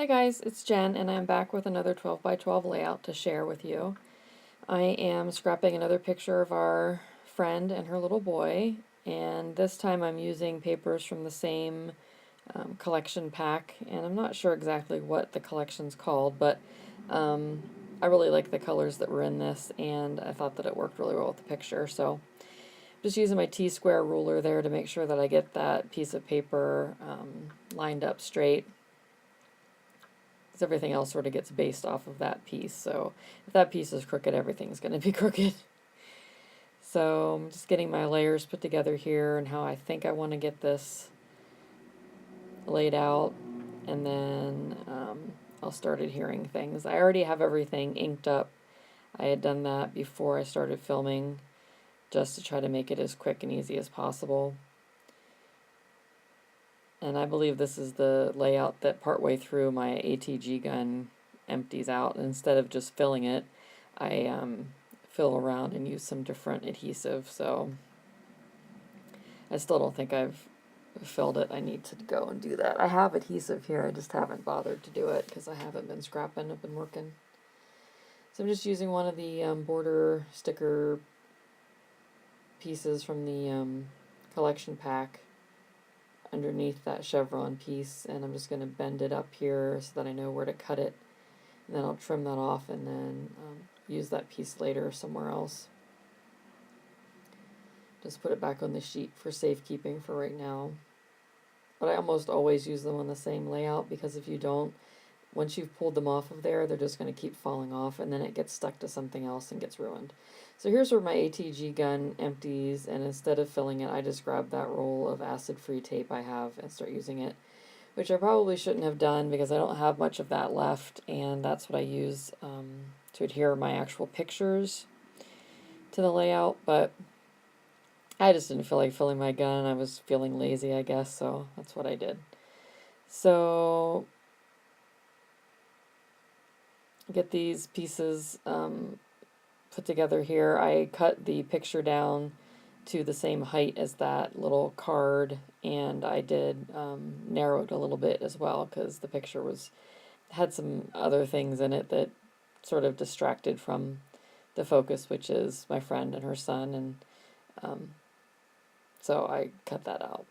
Hi guys, it's Jen and I'm back with another 12 by 12 layout to share with you. I am scrapping another picture of our friend and her little boy, and this time I'm using papers from the same collection pack, and I'm not sure exactly what the collection's called, but I really like the colors that were in this and I thought that it worked really well with the picture, so just using my T-square ruler there to make sure that I get that piece of paper lined up straight. Everything else sort of gets based off of that piece. So if that piece is crooked, everything's going to be crooked. So I'm just getting my layers put together here and how I think I want to get this laid out, and then I'll start adhering things. I already have everything inked up. I had done that before I started filming just to try to make it as quick and easy as possible. And I believe this is the layout that partway through my ATG gun empties out. And instead of just filling it, I fill around and use some different adhesive. So I still don't think I've filled it. I need to go and do that. I have adhesive here, I just haven't bothered to do it because I haven't been scrapping, I've been working. So I'm just using one of the border sticker pieces from the collection pack underneath that chevron piece, and I'm just going to bend it up here so that I know where to cut it, and then I'll trim that off and then use that piece later somewhere else. Just put it back on the sheet for safekeeping for right now. But I almost always use them on the same layout, because if you don't, once you've pulled them off of there, they're just going to keep falling off and then it gets stuck to something else and gets ruined. So here's where my ATG gun empties, and instead of filling it, I just grab that roll of acid-free tape I have and start using it, which I probably shouldn't have done because I don't have much of that left, and that's what I use to adhere my actual pictures to the layout. But I just didn't feel like filling my gun. I was feeling lazy, I guess, so that's what I did. So get these pieces put together here. I cut the picture down to the same height as that little card, and I did narrow it a little bit as well because the picture had some other things in it that sort of distracted from the focus, which is my friend and her son, and so I cut that out.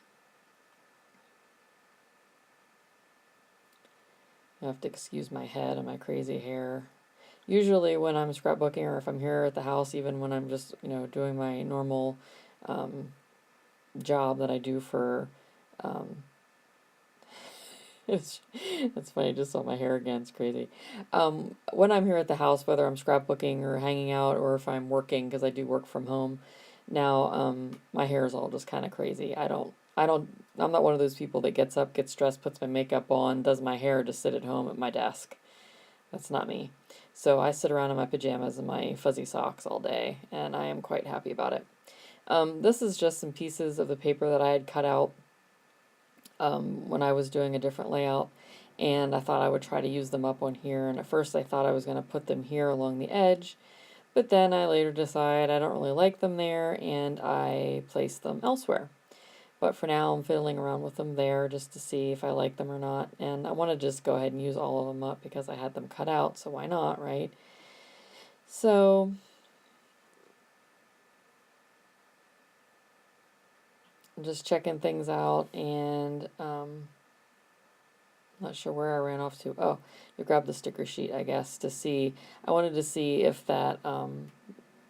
I have to excuse my head and my crazy hair. Usually when I'm scrapbooking, or if I'm here at the house, even when I'm just, doing my normal job that I do for, it's funny, just saw my hair again, it's crazy. When I'm here at the house, whether I'm scrapbooking or hanging out, or if I'm working, because I do work from home now, my hair is all just kind of crazy. I'm not one of those people that gets up, gets dressed, puts my makeup on, does my hair, just sit at home at my desk. That's not me. So I sit around in my pajamas and my fuzzy socks all day, and I am quite happy about it. This is just some pieces of the paper that I had cut out when I was doing a different layout, and I thought I would try to use them up on here. And at first I thought I was going to put them here along the edge, but then I later decided I don't really like them there, and I placed them elsewhere. But for now, I'm fiddling around with them there just to see if I like them or not. And I want to just go ahead and use all of them up because I had them cut out, so why not, right? So I'm just checking things out, and not sure where I ran off to. Oh, to grab the sticker sheet, I guess, to see. I wanted to see if that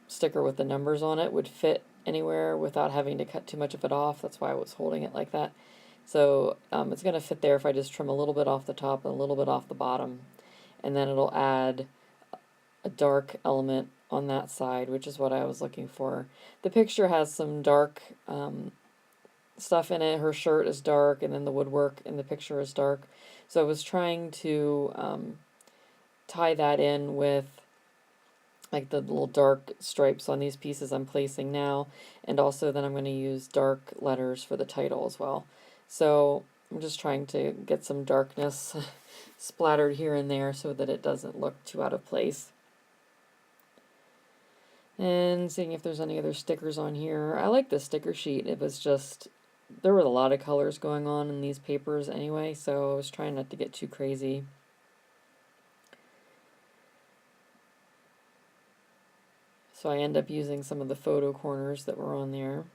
sticker with the numbers on it would fit anywhere without having to cut too much of it off. That's why I was holding it like that. So it's going to fit there if I just trim a little bit off the top and a little bit off the bottom. And then it'll add a dark element on that side, which is what I was looking for. The picture has some dark stuff in it. Her shirt is dark, and then the woodwork in the picture is dark. So I was trying to tie that in with like the little dark stripes on these pieces I'm placing now, and also then I'm going to use dark letters for the title as well. So I'm just trying to get some darkness splattered here and there so that it doesn't look too out of place. And seeing if there's any other stickers on here. I like this sticker sheet. It was just, there were a lot of colors going on in these papers anyway, so I was trying not to get too crazy. So I end up using some of the photo corners that were on there,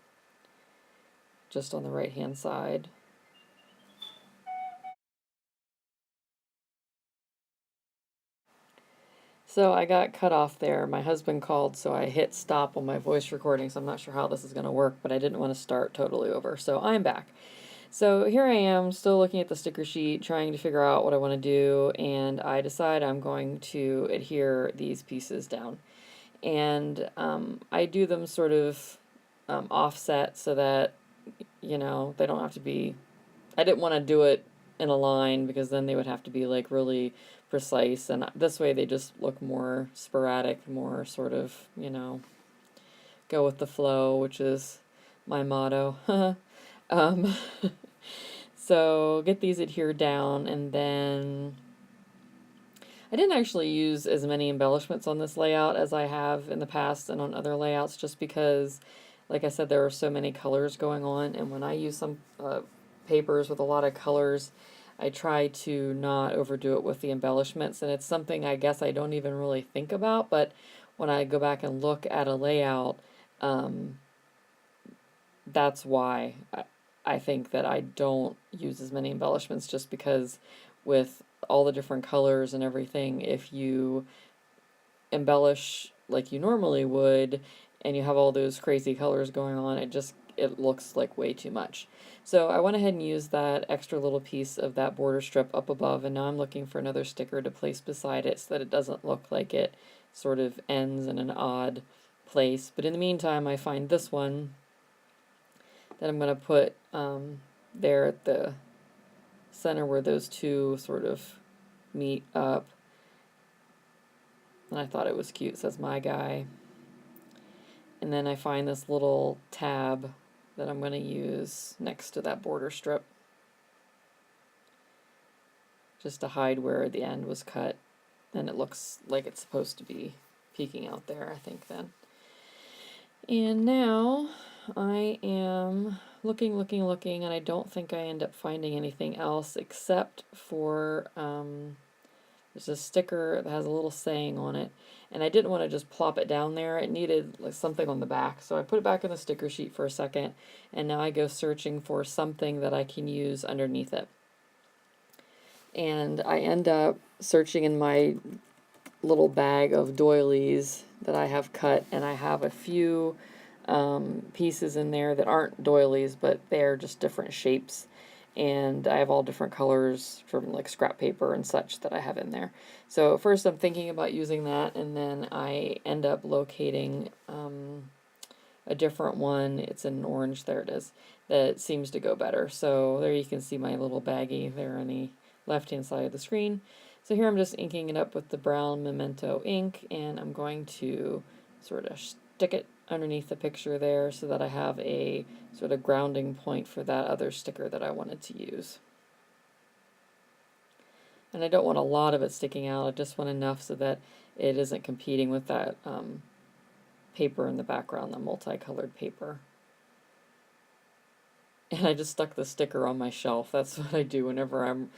just on the right hand side. So I got cut off there. My husband called, so I hit stop on my voice recording, so I'm not sure how this is going to work, but I didn't want to start totally over. So I'm back. So here I am, still looking at the sticker sheet, trying to figure out what I want to do, and I decide I'm going to adhere these pieces down. And I do them sort of offset so that, you know, they don't have to be, I didn't want to do it in a line because then they would have to be like really precise, and this way they just look more sporadic, more sort of, you know, go with the flow, which is my motto. um, so get these adhered down, and then I didn't actually use as many embellishments on this layout as I have in the past and on other layouts, just because, like I said, there are so many colors going on, and when I use some papers with a lot of colors, I try to not overdo it with the embellishments, and it's something I guess I don't even really think about, but when I go back and look at a layout, that's why I think that I don't use as many embellishments, just because with all the different colors and everything, if you embellish like you normally would and you have all those crazy colors going on, it looks like way too much. So I went ahead and used that extra little piece of that border strip up above, and now I'm looking for another sticker to place beside it so that it doesn't look like it sort of ends in an odd place. But in the meantime, I find this one that I'm going to put there at the center where those two sort of meet up. And I thought it was cute. It says "My Guy." And then I find this little tab that I'm going to use next to that border strip, just to hide where the end was cut. And it looks like it's supposed to be peeking out there, I think, then. And now I am looking, and I don't think I end up finding anything else except for there's a sticker that has a little saying on it, and I didn't want to just plop it down there. It needed like something on the back, so I put it back on the sticker sheet for a second, and now I go searching for something that I can use underneath it. And I end up searching in my little bag of doilies that I have cut, and I have a few pieces in there that aren't doilies, but they're just different shapes, and I have all different colors from like scrap paper and such that I have in there. So first I'm thinking about using that, and then I end up locating a different one. It's in orange, there it is, that seems to go better. So there you can see my little baggie there on the left hand side of the screen. So here I'm just inking it up with the brown Memento ink, and I'm going to sort of stick it underneath the picture there so that I have a sort of grounding point for that other sticker that I wanted to use. And I don't want a lot of it sticking out, I just want enough so that it isn't competing with that paper in the background, the multicolored paper. And I just stuck the sticker on my shelf. That's what I do whenever I'm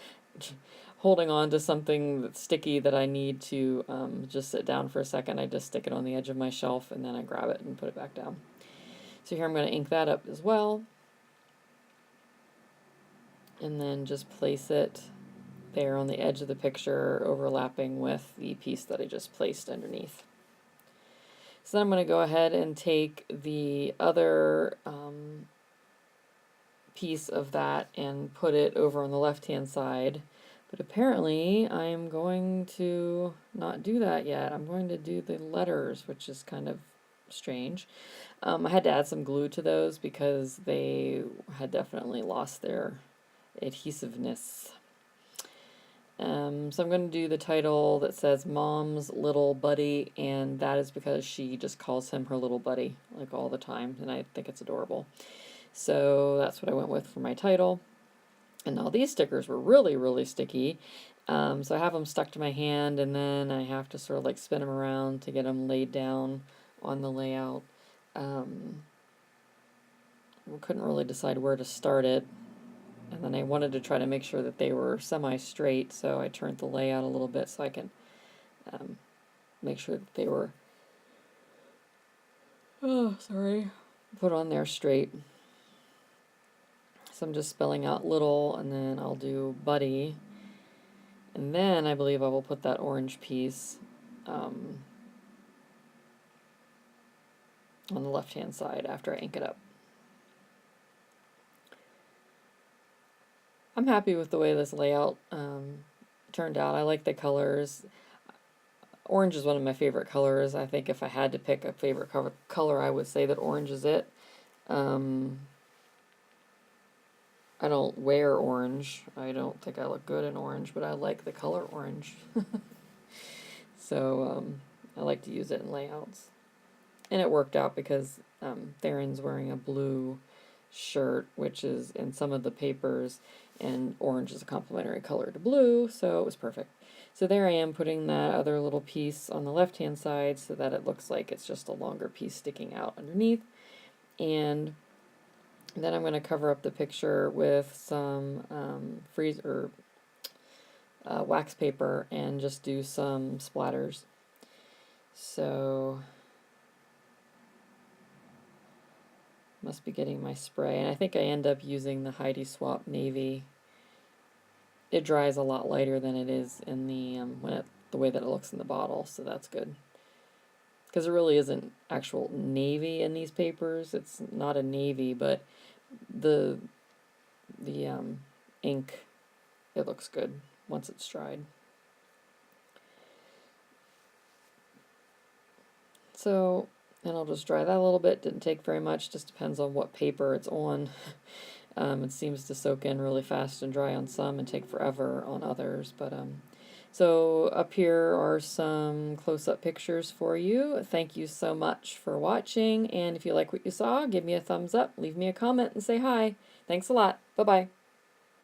holding on to something that's sticky that I need to just sit down for a second. I just stick it on the edge of my shelf, and then I grab it and put it back down. So here I'm going to ink that up as well, and then just place it there on the edge of the picture, overlapping with the piece that I just placed underneath. So then I'm going to go ahead and take the other piece of that and put it over on the left hand side. But apparently I'm going to not do that yet. I'm going to do the letters, which is kind of strange. I had to add some glue to those because they had definitely lost their adhesiveness. So I'm going to do the title that says Mom's Little Buddy, and that is because she just calls him her little buddy like all the time, and I think it's adorable. So that's what I went with for my title. And now these stickers were really, really sticky. So I have them stuck to my hand, and then I have to sort of like spin them around to get them laid down on the layout. We couldn't really decide where to start it. And then I wanted to try to make sure that they were semi-straight, so I turned the layout a little bit so I can make sure that they were Oh, sorry. Put on there straight. So I'm just spelling out little, and then I'll do buddy. And then I believe I will put that orange piece on the left-hand side after I ink it up. I'm happy with the way this layout turned out. I like the colors. Orange is one of my favorite colors. I think if I had to pick a favorite color, I would say that orange is it. I don't wear orange. I don't think I look good in orange, but I like the color orange. So I like to use it in layouts. And it worked out because Theron's wearing a blue shirt, which is in some of the papers, and orange is a complementary color to blue, so it was perfect. So there I am putting that other little piece on the left-hand side so that it looks like it's just a longer piece sticking out underneath. And then I'm going to cover up the picture with some wax paper and just do some splatters. So must be getting my spray, and I think I end up using the Heidi Swap Navy. It dries a lot lighter than it is in the the way that it looks in the bottle, so that's good. Because there really isn't actual navy in these papers. It's not a navy, but the ink, it looks good once it's dried. So, and I'll just dry that a little bit. Didn't take very much, just depends on what paper it's on. It seems to soak in really fast and dry on some and take forever on others. But so up here are some close-up pictures for you. Thank you so much for watching. And if you like what you saw, give me a thumbs up, leave me a comment, and say hi. Thanks a lot. Bye-bye.